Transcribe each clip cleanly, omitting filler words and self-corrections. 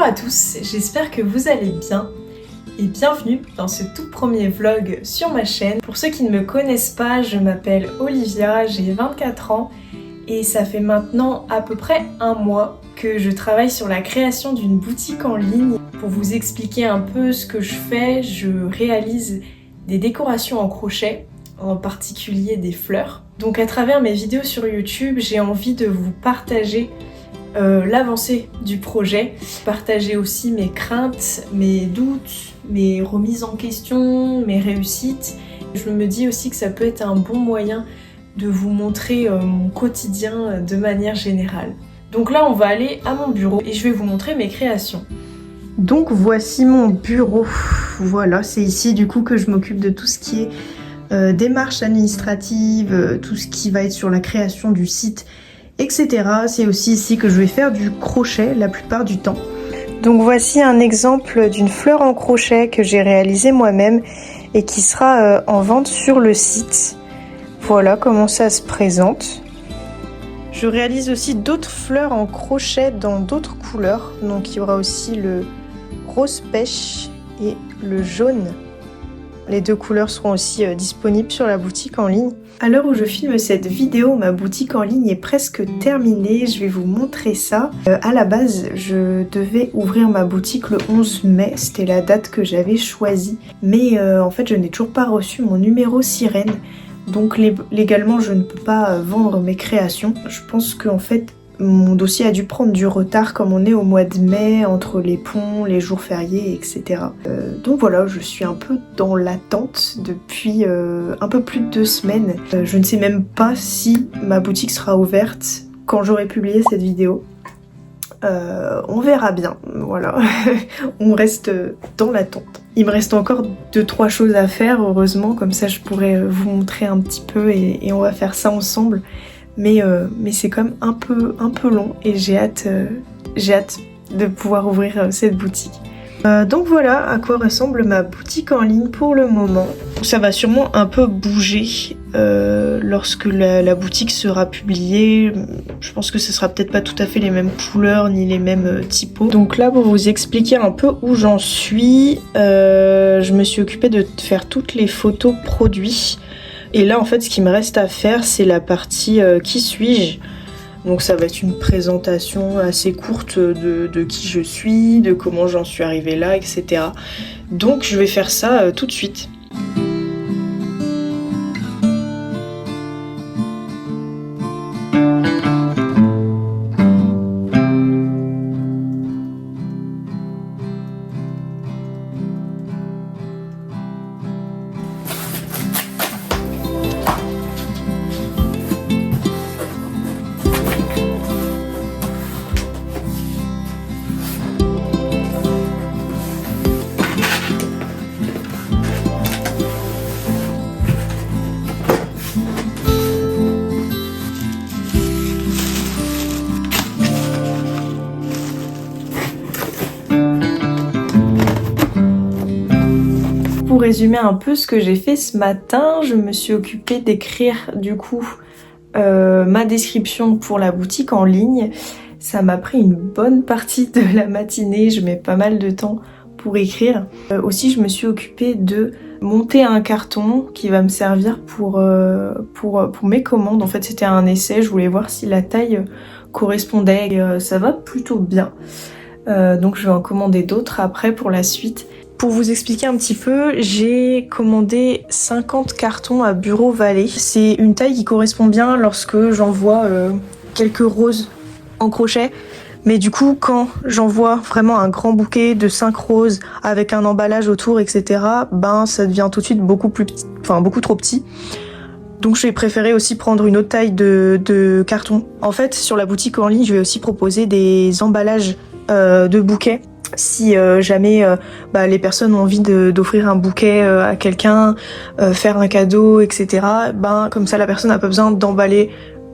à tous, j'espère que vous allez bien et bienvenue dans ce tout premier vlog sur ma chaîne. Pour ceux qui ne me connaissent pas, je m'appelle Olivia, j'ai 24 ans et ça fait maintenant à peu près un mois que je travaille sur la création d'une boutique en ligne. Pour vous expliquer un peu ce que je fais, je réalise des décorations en crochet, en particulier des fleurs. Donc à travers mes vidéos sur YouTube, j'ai envie de vous partager l'avancée du projet, partager aussi mes craintes, mes doutes, mes remises en question, mes réussites. Je me dis aussi que ça peut être un bon moyen de vous montrer mon quotidien de manière générale. Donc là on va aller à mon bureau et je vais vous montrer mes créations. Donc voici mon bureau, voilà, c'est ici du coup que je m'occupe de tout ce qui est démarches administratives, tout ce qui va être sur la création du site, etc. C'est aussi ici que je vais faire du crochet la plupart du temps. Donc voici un exemple d'une fleur en crochet que j'ai réalisée moi-même et qui sera en vente sur le site. Voilà comment ça se présente. Je réalise aussi d'autres fleurs en crochet dans d'autres couleurs. Donc il y aura aussi le rose pêche et le jaune. Les deux couleurs seront aussi disponibles sur la boutique en ligne. À l'heure où je filme cette vidéo, ma boutique en ligne est presque terminée. Je vais vous montrer ça. À la base, je devais ouvrir ma boutique le 11 mai. C'était la date que j'avais choisie. Mais en fait, je n'ai toujours pas reçu mon numéro sirène. Donc légalement, je ne peux pas vendre mes créations. Je pense qu'en fait, mon dossier a dû prendre du retard comme on est au mois de mai, entre les ponts, les jours fériés, etc. Donc voilà, je suis un peu dans l'attente depuis un peu plus de 2 semaines. Je ne sais même pas si ma boutique sera ouverte quand j'aurai publié cette vidéo. On verra bien, voilà. On reste dans l'attente. Il me reste encore 2-3 choses à faire, heureusement, comme ça je pourrais vous montrer un petit peu et on va faire ça ensemble. Mais c'est quand même un peu long et j'ai hâte de pouvoir ouvrir cette boutique. Donc voilà à quoi ressemble ma boutique en ligne pour le moment. Ça va sûrement un peu bouger lorsque la boutique sera publiée. Je pense que ce sera peut-être pas tout à fait les mêmes couleurs ni les mêmes typos. Donc là, pour vous expliquer un peu où j'en suis, je me suis occupée de faire toutes les photos produits. Et là en fait ce qui me reste à faire c'est la partie qui suis-je. Donc ça va être une présentation assez courte de qui je suis, de comment j'en suis arrivée là, etc. Donc je vais faire ça tout de suite. Pour résumer un peu ce que j'ai fait ce matin, je me suis occupée d'écrire du coup ma description pour la boutique en ligne. Ça m'a pris une bonne partie de la matinée, je mets pas mal de temps pour écrire. Aussi je me suis occupée de monter un carton qui va me servir pour mes commandes. En fait c'était un essai, je voulais voir si la taille correspondait et ça va plutôt bien. Donc je vais en commander d'autres après pour la suite. Pour vous expliquer un petit peu, j'ai commandé 50 cartons à Bureau Vallée. C'est une taille qui correspond bien lorsque j'envoie quelques roses en crochet. Mais du coup, quand j'envoie vraiment un grand bouquet de 5 roses avec un emballage autour, etc., ben ça devient tout de suite beaucoup trop petit. Donc j'ai préféré aussi prendre une autre taille de carton. En fait, sur la boutique en ligne, je vais aussi proposer des emballages de bouquets. Si jamais les personnes ont envie d'offrir un bouquet à quelqu'un, faire un cadeau, etc., comme ça la personne n'a pas besoin d'emballer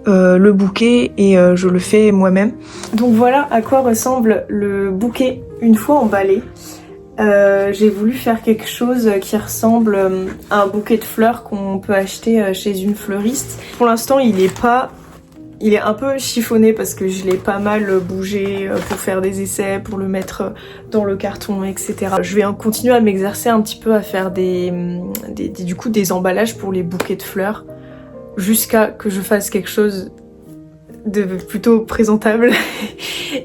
le bouquet et je le fais moi-même. Donc voilà à quoi ressemble le bouquet une fois emballé. J'ai voulu faire quelque chose qui ressemble à un bouquet de fleurs qu'on peut acheter chez une fleuriste. Pour l'instant il n'est pas Il est un peu chiffonné parce que je l'ai pas mal bougé pour faire des essais, pour le mettre dans le carton, etc. Je vais continuer à m'exercer un petit peu à faire du coup des emballages pour les bouquets de fleurs jusqu'à que je fasse quelque chose de plutôt présentable.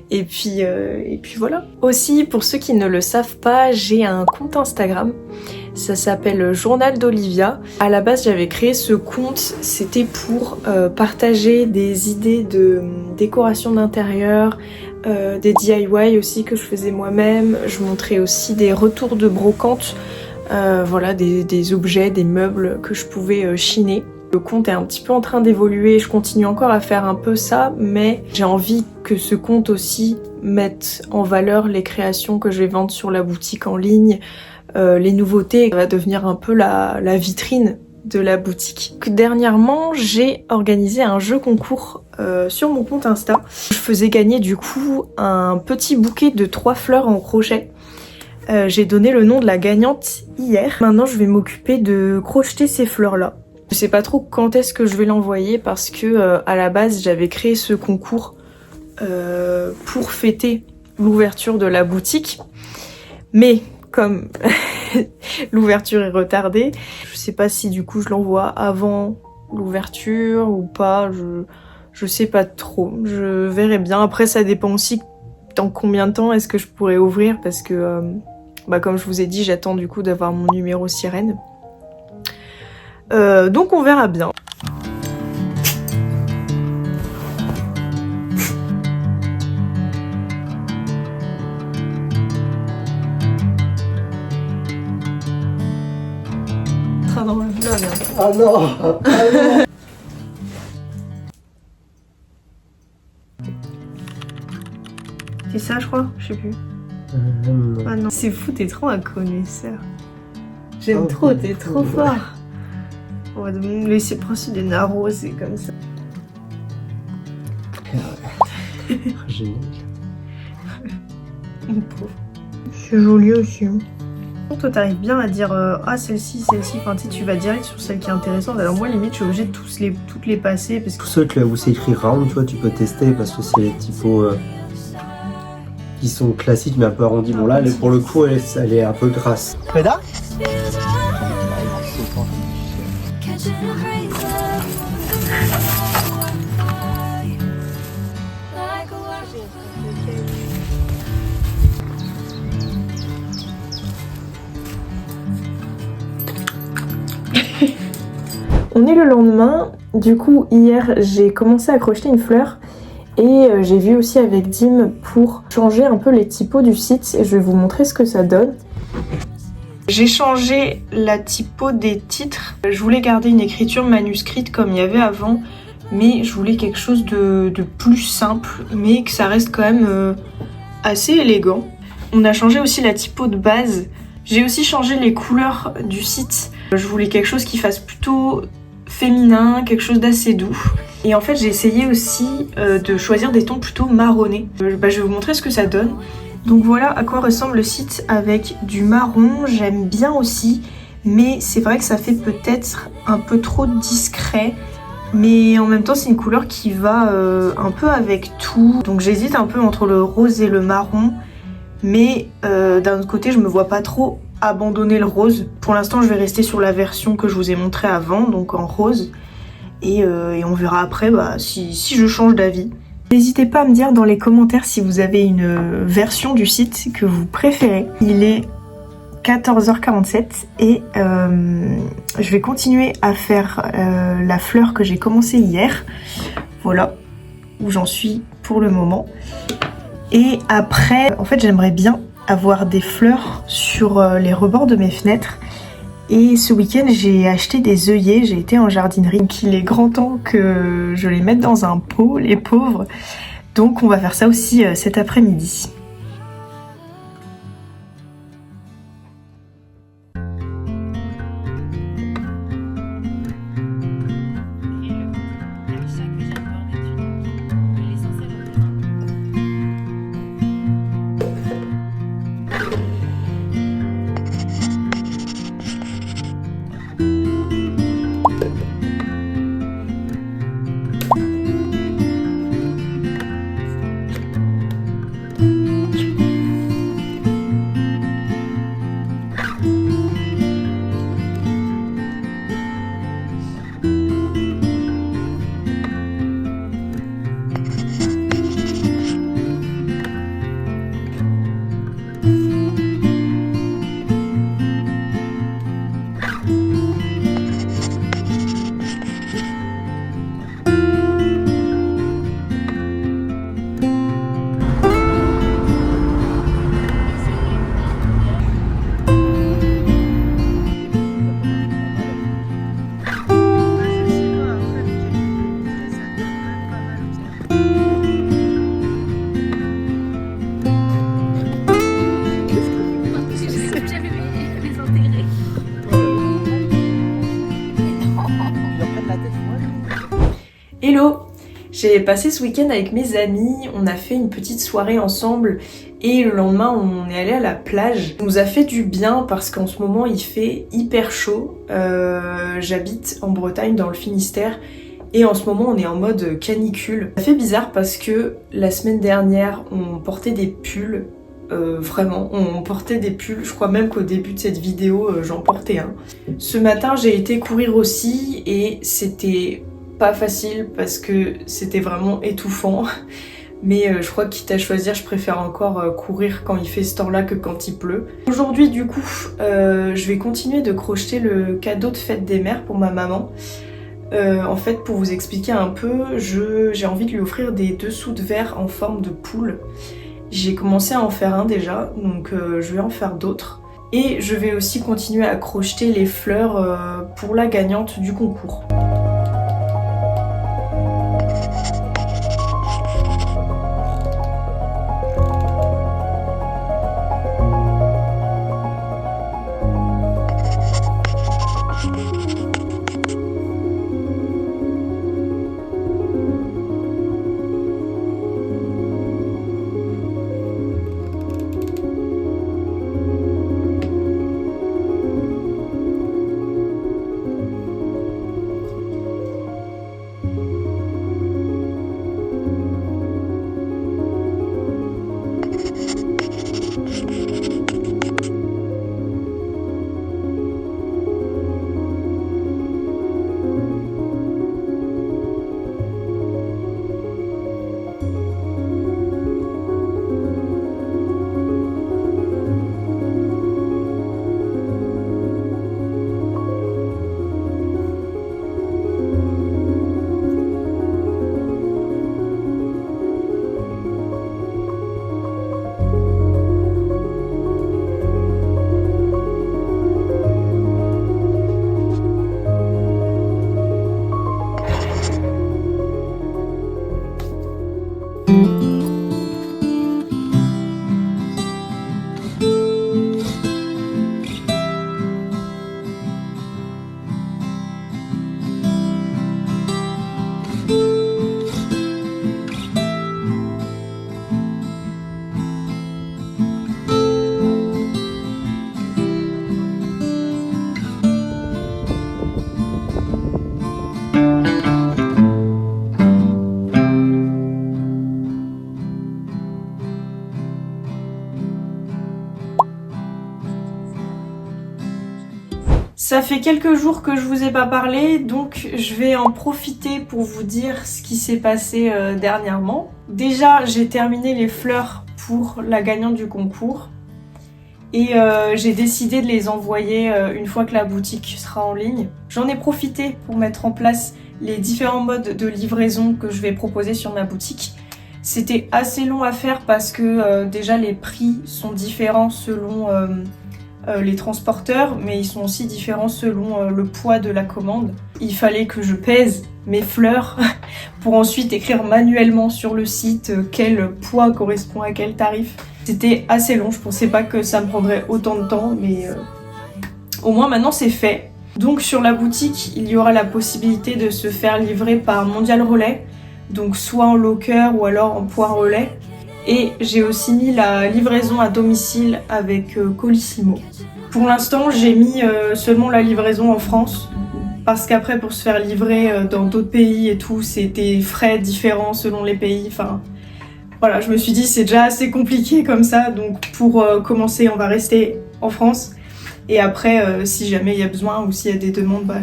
et puis voilà. Aussi, pour ceux qui ne le savent pas, j'ai un compte Instagram. Ça s'appelle Journal d'Olivia. À la base, j'avais créé ce compte, c'était pour partager des idées de décoration d'intérieur, des DIY aussi que je faisais moi-même. Je montrais aussi des retours de brocante, voilà, des objets, des meubles que je pouvais chiner. Le compte est un petit peu en train d'évoluer, je continue encore à faire un peu ça, mais j'ai envie que ce compte aussi mette en valeur les créations que je vais vendre sur la boutique en ligne, les nouveautés. Ça va devenir un peu la vitrine de la boutique. Dernièrement, j'ai organisé un jeu concours sur mon compte Insta. Je faisais gagner du coup un petit bouquet de 3 fleurs en crochet. J'ai donné le nom de la gagnante hier. Maintenant, je vais m'occuper de crocheter ces fleurs-là. Je sais pas trop quand est-ce que je vais l'envoyer parce que à la base, j'avais créé ce concours pour fêter l'ouverture de la boutique. Mais comme l'ouverture est retardée, je sais pas si du coup je l'envoie avant l'ouverture ou pas, je sais pas trop, je verrai bien. Après ça dépend aussi dans combien de temps est-ce que je pourrais ouvrir parce que comme je vous ai dit, j'attends du coup d'avoir mon numéro sirène. Donc on verra bien. Dans le vlog. Ah non, ah non. C'est ça je crois, je sais plus. Ah non, c'est fou, t'es trop un connaisseur. J'aime trop, t'es trop fort. On va me laisser le principe des narros, c'est comme ça. Génial. C'est joli aussi. Toi t'arrives bien à dire ah celle-ci, enfin tu vas direct sur celle qui est intéressante. Alors moi limite je suis obligée de toutes les passer parce que... Pour ceux où c'est écrit round, tu vois, tu peux tester parce que c'est les typos qui sont classiques mais un peu arrondis. Bon là pour le coup elle est un peu grasse. Preda ? On est le lendemain, du coup hier j'ai commencé à crocheter une fleur et j'ai vu aussi avec Dim pour changer un peu les typos du site et je vais vous montrer ce que ça donne. J'ai changé la typo des titres, je voulais garder une écriture manuscrite comme il y avait avant mais je voulais quelque chose de plus simple mais que ça reste quand même assez élégant. On a changé aussi la typo de base, j'ai aussi changé les couleurs du site, je voulais quelque chose qui fasse plutôt féminin, quelque chose d'assez doux. Et en fait j'ai essayé aussi de choisir des tons plutôt marronnés. Je vais vous montrer ce que ça donne. Donc voilà à quoi ressemble le site avec du marron, j'aime bien aussi, mais c'est vrai que ça fait peut-être un peu trop discret, mais en même temps c'est une couleur qui va un peu avec tout. Donc j'hésite un peu entre le rose et le marron, mais d'un autre côté je me vois pas trop abandonner le rose. Pour l'instant je vais rester sur la version que je vous ai montrée avant, donc en rose, et on verra après si je change d'avis. N'hésitez pas à me dire dans les commentaires si vous avez une version du site que vous préférez. Il est 14h47 et je vais continuer à faire la fleur que j'ai commencé hier. Voilà où j'en suis pour le moment. Et après, en fait j'aimerais bien avoir des fleurs sur les rebords de mes fenêtres. Et ce week-end j'ai acheté des œillets, j'ai été en jardinerie, donc il est grand temps que je les mette dans un pot, les pauvres. Donc on va faire ça aussi cet après-midi. Hello! J'ai passé ce week-end avec mes amis, on a fait une petite soirée ensemble et le lendemain on est allé à la plage. Ça nous a fait du bien parce qu'en ce moment il fait hyper chaud. J'habite en Bretagne dans le Finistère et en ce moment on est en mode canicule. Ça fait bizarre parce que la semaine dernière on portait des pulls. Vraiment, on portait des pulls, je crois même qu'au début de cette vidéo j'en portais un. Ce matin j'ai été courir aussi et c'était pas facile parce que c'était vraiment étouffant, mais je crois que quitte à choisir je préfère encore courir quand il fait ce temps là que quand il pleut. Aujourd'hui du coup je vais continuer de crocheter le cadeau de fête des mères pour ma maman. En fait pour vous expliquer un peu, j'ai envie de lui offrir des dessous de verre en forme de poule. J'ai commencé à en faire un déjà, donc je vais en faire d'autres. Et je vais aussi continuer à crocheter les fleurs pour la gagnante du concours. Ça fait quelques jours que je vous ai pas parlé, donc je vais en profiter pour vous dire ce qui s'est passé dernièrement. Déjà, j'ai terminé les fleurs pour la gagnante du concours et j'ai décidé de les envoyer une fois que la boutique sera en ligne. J'en ai profité pour mettre en place les différents modes de livraison que je vais proposer sur ma boutique. C'était assez long à faire parce que déjà les prix sont différents selon les transporteurs, mais ils sont aussi différents selon le poids de la commande. Il fallait que je pèse mes fleurs pour ensuite écrire manuellement sur le site quel poids correspond à quel tarif. C'était assez long, je pensais pas que ça me prendrait autant de temps, mais au moins maintenant c'est fait. Donc sur la boutique, il y aura la possibilité de se faire livrer par Mondial Relais, donc soit en locker ou alors en point relais. Et j'ai aussi mis la livraison à domicile avec Colissimo. Pour l'instant, j'ai mis seulement la livraison en France, parce qu'après pour se faire livrer dans d'autres pays et tout, c'est des frais différents selon les pays. Enfin, voilà, je me suis dit c'est déjà assez compliqué comme ça, donc pour commencer, on va rester en France. Et après, si jamais il y a besoin ou s'il y a des demandes, bah,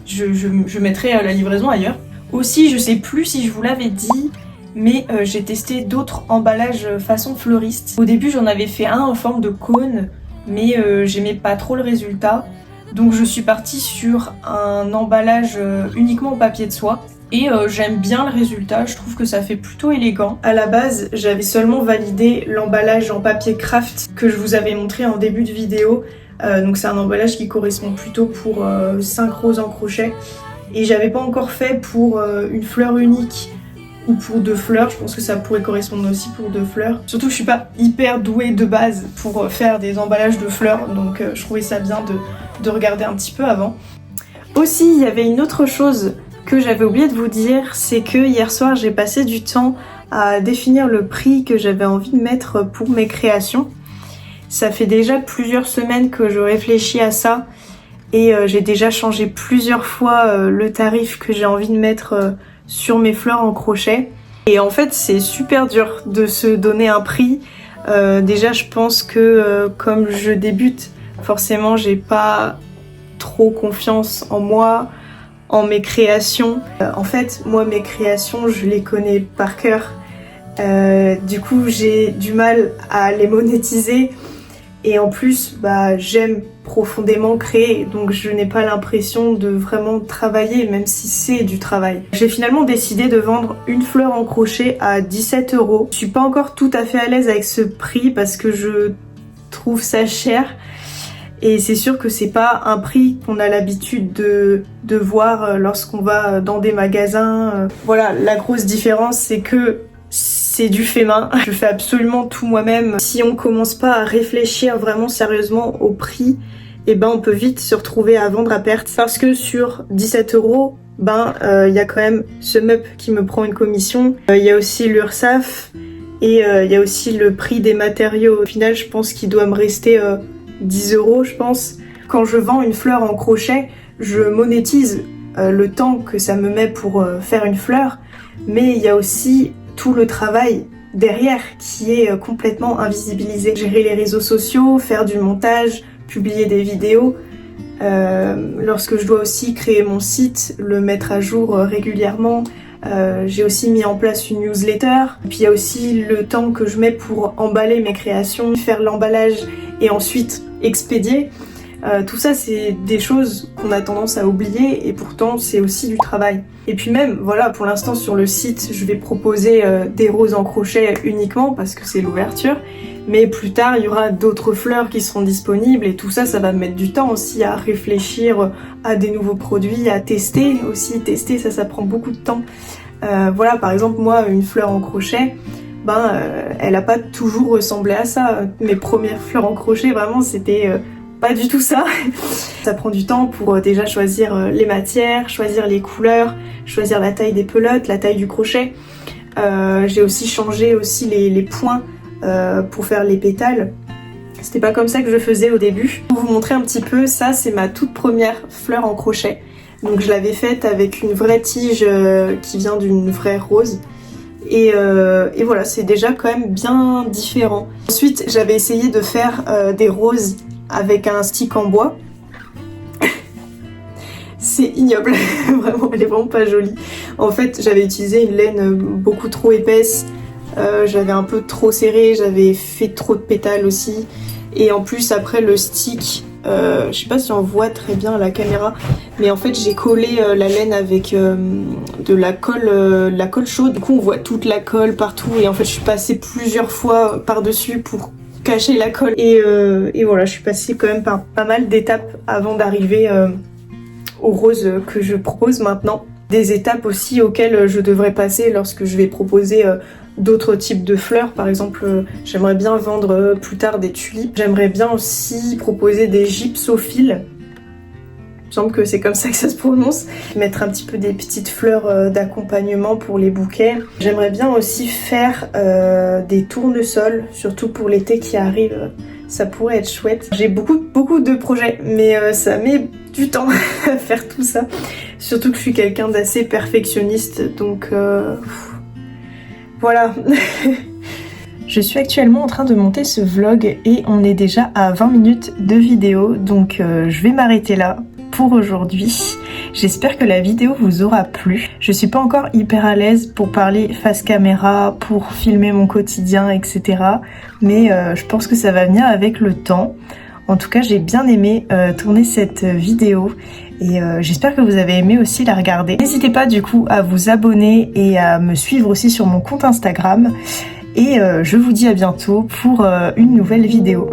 je mettrai la livraison ailleurs. Aussi, je sais plus si je vous l'avais dit, mais j'ai testé d'autres emballages façon fleuriste. Au début, j'en avais fait un en forme de cône, mais j'aimais pas trop le résultat. Donc je suis partie sur un emballage uniquement en papier de soie. Et j'aime bien le résultat, je trouve que ça fait plutôt élégant. À la base, j'avais seulement validé l'emballage en papier craft que je vous avais montré en début de vidéo. Donc c'est un emballage qui correspond plutôt pour 5 roses en crochet. Et j'avais pas encore fait pour une fleur unique ou pour 2 fleurs, je pense que ça pourrait correspondre aussi pour 2 fleurs. Surtout que je suis pas hyper douée de base pour faire des emballages de fleurs, donc je trouvais ça bien de regarder un petit peu avant. Aussi, il y avait une autre chose que j'avais oublié de vous dire, c'est que hier soir j'ai passé du temps à définir le prix que j'avais envie de mettre pour mes créations. Ça fait déjà plusieurs semaines que je réfléchis à ça et j'ai déjà changé plusieurs fois le tarif que j'ai envie de mettre sur mes fleurs en crochet. Et en fait c'est super dur de se donner un prix. Déjà je pense que comme je débute, forcément j'ai pas trop confiance en moi, en mes créations. En fait moi mes créations je les connais par cœur. Du coup j'ai du mal à les monétiser. Et en plus, j'aime profondément créer, donc je n'ai pas l'impression de vraiment travailler, même si c'est du travail. J'ai finalement décidé de vendre une fleur en crochet à 17 €. Je suis pas encore tout à fait à l'aise avec ce prix parce que je trouve ça cher. Et c'est sûr que c'est pas un prix qu'on a l'habitude de voir lorsqu'on va dans des magasins. Voilà, la grosse différence c'est que c'est du fait main, je fais absolument tout moi-même. Si on commence pas à réfléchir vraiment sérieusement au prix, on peut vite se retrouver à vendre à perte. Parce que sur 17 €, y a quand même ce meuble qui me prend une commission. Il y a aussi l'URSSAF et il y a aussi le prix des matériaux. Au final, je pense qu'il doit me rester 10 €, je pense. Quand je vends une fleur en crochet, je monétise le temps que ça me met pour faire une fleur, mais il y a aussi tout le travail derrière qui est complètement invisibilisé. Gérer les réseaux sociaux, faire du montage, publier des vidéos, lorsque je dois aussi créer mon site, le mettre à jour régulièrement. J'ai aussi mis en place une newsletter. Puis il y a aussi le temps que je mets pour emballer mes créations, faire l'emballage et ensuite expédier. Tout ça c'est des choses qu'on a tendance à oublier et pourtant c'est aussi du travail. Et puis même, voilà, pour l'instant sur le site je vais proposer des roses en crochet uniquement parce que c'est l'ouverture, mais plus tard il y aura d'autres fleurs qui seront disponibles et tout ça, ça va me mettre du temps aussi à réfléchir à des nouveaux produits, à tester aussi. Tester ça prend beaucoup de temps. Voilà, par exemple moi une fleur en crochet, elle a pas toujours ressemblé à ça. Mes premières fleurs en crochet vraiment c'était pas du tout ça. Ça prend du temps pour déjà choisir les matières, choisir les couleurs, choisir la taille des pelotes, la taille du crochet. J'ai aussi changé aussi les points pour faire les pétales. C'était pas comme ça que je faisais au début. Pour vous montrer un petit peu, ça c'est ma toute première fleur en crochet. Donc je l'avais faite avec une vraie tige qui vient d'une vraie rose. Et voilà, c'est déjà quand même bien différent. Ensuite, j'avais essayé de faire des roses avec un stick en bois. C'est ignoble, vraiment, elle est vraiment pas jolie. En fait, j'avais utilisé une laine beaucoup trop épaisse, j'avais un peu trop serré, j'avais fait trop de pétales aussi. Et en plus, après le stick, je sais pas si on voit très bien à la caméra, mais en fait j'ai collé la laine avec de la colle chaude. Du coup, on voit toute la colle partout et en fait je suis passée plusieurs fois par-dessus pour cacher la colle et voilà, je suis passée quand même par pas mal d'étapes avant d'arriver aux roses que je propose maintenant. Des étapes aussi auxquelles je devrais passer lorsque je vais proposer d'autres types de fleurs. Par exemple, j'aimerais bien vendre plus tard des tulipes. J'aimerais bien aussi proposer des gypsophiles. Il me semble que c'est comme ça que ça se prononce. Mettre un petit peu des petites fleurs d'accompagnement pour les bouquets. J'aimerais bien aussi faire des tournesols, surtout pour l'été qui arrive. Ça pourrait être chouette. J'ai beaucoup de projets, mais ça met du temps à faire tout ça. Surtout que je suis quelqu'un d'assez perfectionniste, donc voilà. Je suis actuellement en train de monter ce vlog et on est déjà à 20 minutes de vidéo, donc je vais m'arrêter là pour aujourd'hui. J'espère que la vidéo vous aura plu. Je suis pas encore hyper à l'aise pour parler face caméra, pour filmer mon quotidien, etc. Mais je pense que ça va venir avec le temps. En tout cas, j'ai bien aimé tourner cette vidéo et j'espère que vous avez aimé aussi la regarder. N'hésitez pas du coup à vous abonner et à me suivre aussi sur mon compte Instagram. Et je vous dis à bientôt pour une nouvelle vidéo.